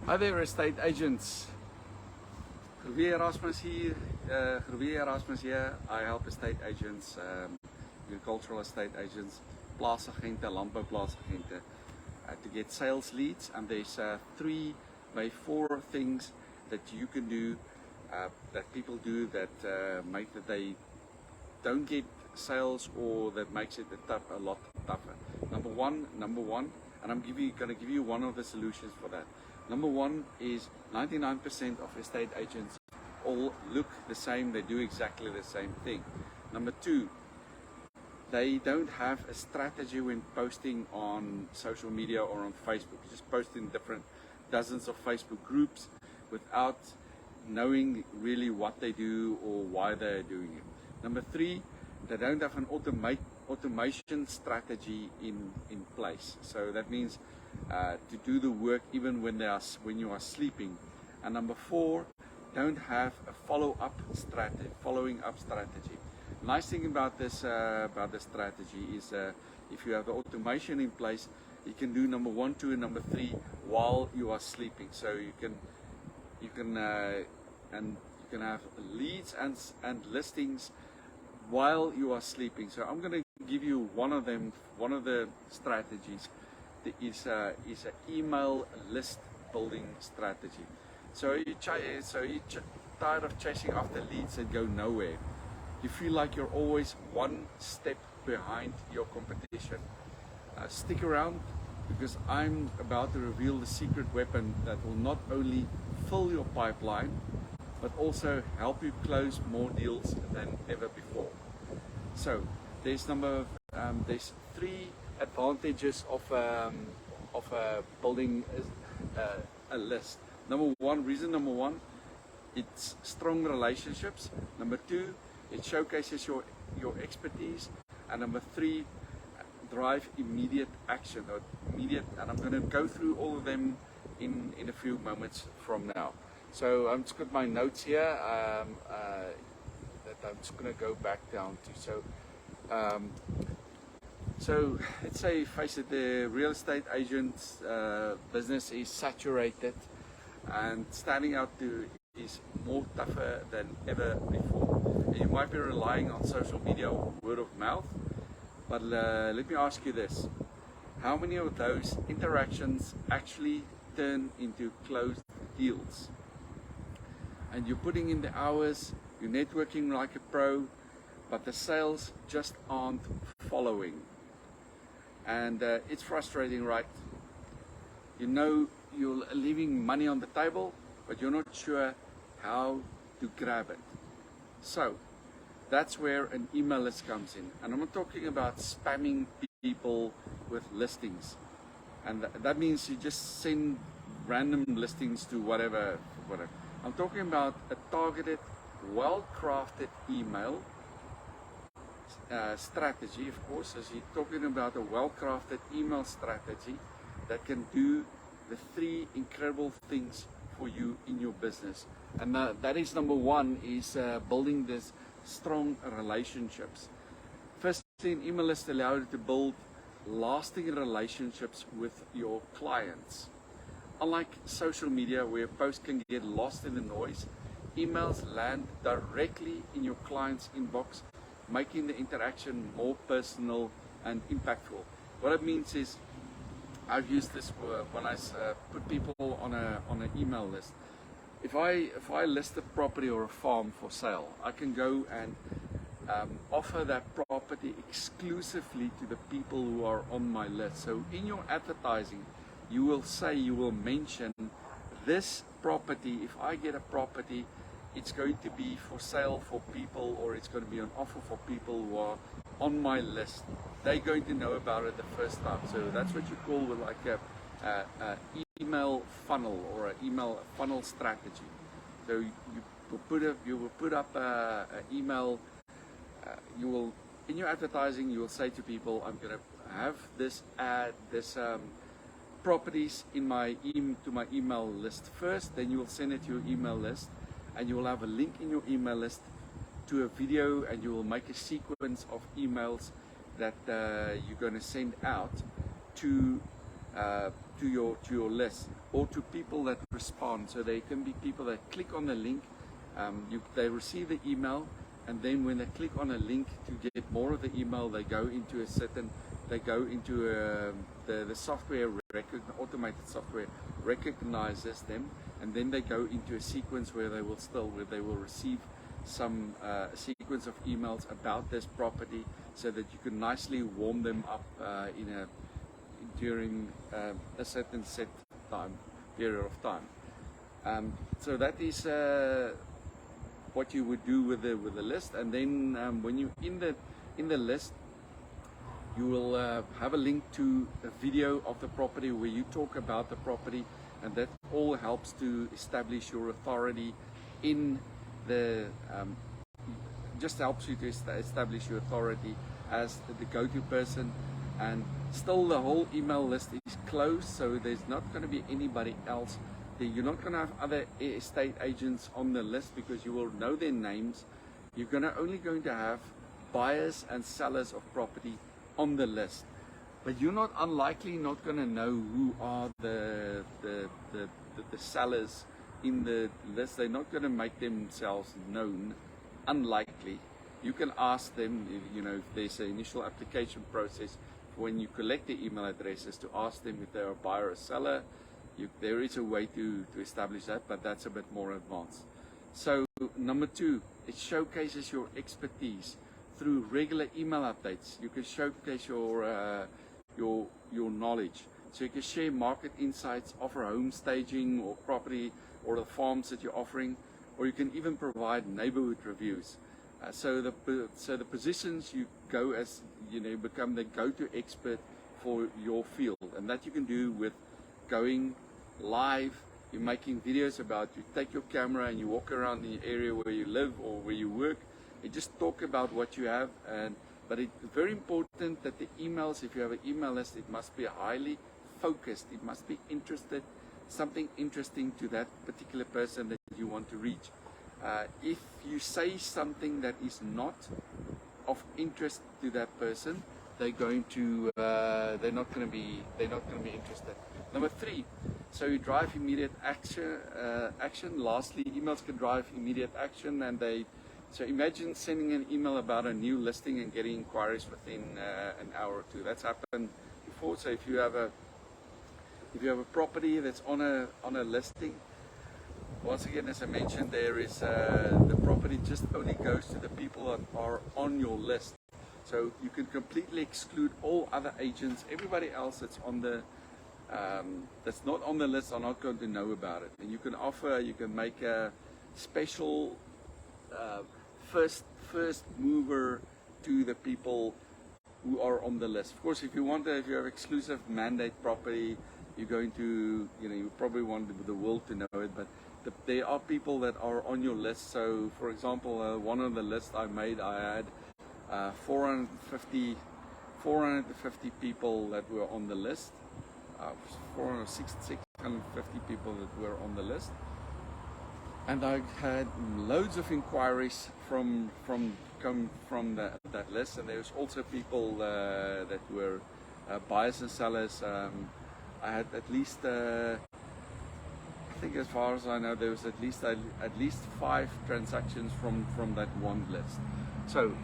Hi there, estate agents. Erasmus here. Erasmus here. I help estate agents, agricultural estate agents, plaasagente, landbouplaasagente, to get sales leads. And there's 3 by 4 things that you can do, that people do that make that they don't get sales, or that makes it a lot tougher. Number one, and I'm going to give you one of the solutions for that. Number one is 99% of estate agents all look the same, they do exactly the same thing. Number 2, they don't have a strategy when posting on social media or on Facebook. You just post in different dozens of Facebook groups without knowing really what they do or why they're doing it. Number 3, they don't have an automation strategy in place. So that means to do the work even when you are sleeping. And number 4, don't have a following up strategy. Nice thing about this strategy is if you have the automation in place, you can do number 1, 2, and number 3 while you are sleeping. So you can have leads and listings while you are sleeping. So I'm going to give you one of the strategies. Is an email list building strategy. So you're tired of chasing after leads that go nowhere. You feel like you're always one step behind your competition. Stick around, because I'm about to reveal the secret weapon that will not only fill your pipeline, but also help you close more deals than ever before. So there's 3 advantages of building a list. Reason number one, it's strong relationships. Number 2, it showcases your expertise. And number 3, drive immediate action. And I'm going to go through all of them in a few moments from now. So I'm just got my notes here that I'm just going to go back down to. So let's say, face it, the real estate agent's business is saturated, and standing out is more tougher than ever before. And you might be relying on social media or word of mouth, but let me ask you this: how many of those interactions actually turn into closed deals? And you're putting in the hours, you're networking like a pro, but the sales just aren't following. And it's frustrating, right? You know you're leaving money on the table, but you're not sure how to grab it. So that's where an email list comes in. And I'm not talking about spamming people with listings. And that means you just send random listings to whatever. I'm talking about a targeted, well-crafted email strategy, of course. As you're talking about a well-crafted email strategy that can do the 3 incredible things for you in your business. And that is number 1, is building this strong relationships. Firstly, an email list allows you to build lasting relationships with your clients. Unlike social media, where posts can get lost in the noise, emails land directly in your client's inbox, making the interaction more personal and impactful. What it means is, I've used this when I put people on an email list. If I list a property or a farm for sale, I can go and offer that property exclusively to the people who are on my list. So in your advertising, you will mention this property. If I get a property, it's going to be for sale for people, or it's going to be an offer for people who are on my list. They're going to know about it the first time. So that's what you call like a email funnel, or an email funnel strategy. So you will put up an email. In your advertising, you will say to people, I'm going to have this properties to my email list first. Then you will send it to your email list, and you will have a link in your email list to a video, and you will make a sequence of emails that you're going to send out to to your list, or to people that respond. So there can be people that click on the link, they receive the email, and then when they click on a link to get more of the email, they go into the software, automated software recognizes them, and then they go into a sequence where they will receive some sequence of emails about this property, so that you can nicely warm them up during a certain set period of time. So that is what you would do with the list. And then when you're in the list, you will have a link to a video of the property where you talk about the property, and that all helps to establish your authority in the just helps you to establish your authority as the go-to person. And still the whole email list is closed, so there's not going to be anybody else. You're not going to have other estate agents on the list, because you will know their names. You're only going to have buyers and sellers of property on the list, but you're not going to know who are the sellers in the list. They're not going to make themselves known. Unlikely. You can ask them, if there's an initial application process when you collect the email addresses, to ask them if they're a buyer or seller. There is a way to establish that, but that's a bit more advanced. So number 2, it showcases your expertise through regular email updates. You can showcase your knowledge. So you can share market insights, offer home staging or property or the farms that you're offering, or you can even provide neighborhood reviews. So the positions you go as, become the go-to expert for your field, and that you can do with going live. You're making videos about, you take your camera and you walk around the area where you live or where you work, and just talk about what you have. But it's very important that the emails, if you have an email list, it must be highly focused. It must be something interesting to that particular person that you want to reach. If you say something that is not of interest to that person, they're not going to be interested. Number 3, so you drive immediate action. Lastly, emails can drive immediate action, so imagine sending an email about a new listing and getting inquiries within an hour or 2. That's happened before. So if you have a property that's on a listing, once again, as I mentioned, there is the property just only goes to the people that are on your list. So you can completely exclude all other agents. Everybody else that's that's not on the list are not going to know about it. And you can make a special first mover to the people who are on the list. Of course, if you have exclusive mandate property, you're going to, you probably want the world to know it, but there are people that are on your list. So, for example, one of the lists I made, I had 450 people that were on the list, 650 people that were on the list, and I had loads of inquiries from that list. And there was also people that were buyers and sellers. I had at least I think, as far as I know, there was at least 5 transactions from that one list. So,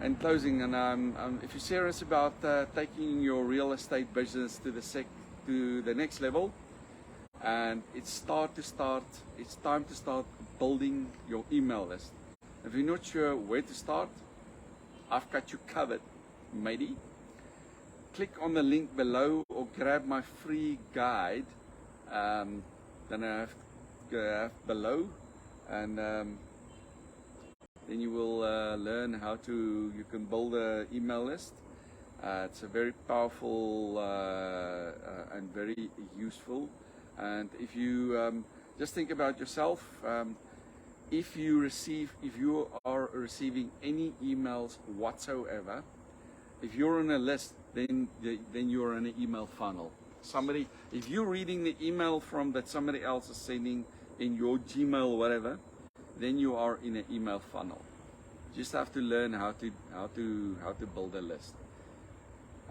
in closing, and if you're serious about taking your real estate business to the next level, and it's time to start building your email list. If you're not sure where to start, I've got you covered, matey. Click on the link below or grab my free guide. Then I have below, and then you will learn how you can build an email list. It's a very powerful and very useful. And if you just think about yourself, if you are receiving any emails whatsoever, if you're on a list, then you're in an email funnel. If you're reading the email that somebody else is sending in your Gmail or whatever, then you are in an email funnel. You just have to learn how to build a list.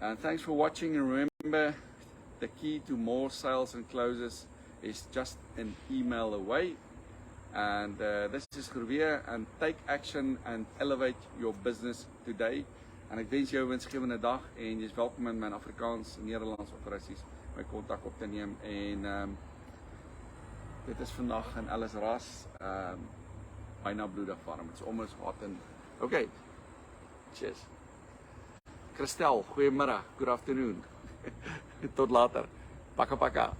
And thanks for watching, and remember, remember, the key to more sales and closes is just an email away. And this is Groewe, and take action and elevate your business today. En ek wens jou 'n winsgewende dag en jy's welkom in my Afrikaans en Nederlands operasies my kontak op te neem. En dit is vandag in Ellis Ras, byna bloedig warm. Dit's almost hot and okay. Cheers. Christel, goeiemiddag. Good afternoon. Tot later. Paka paka.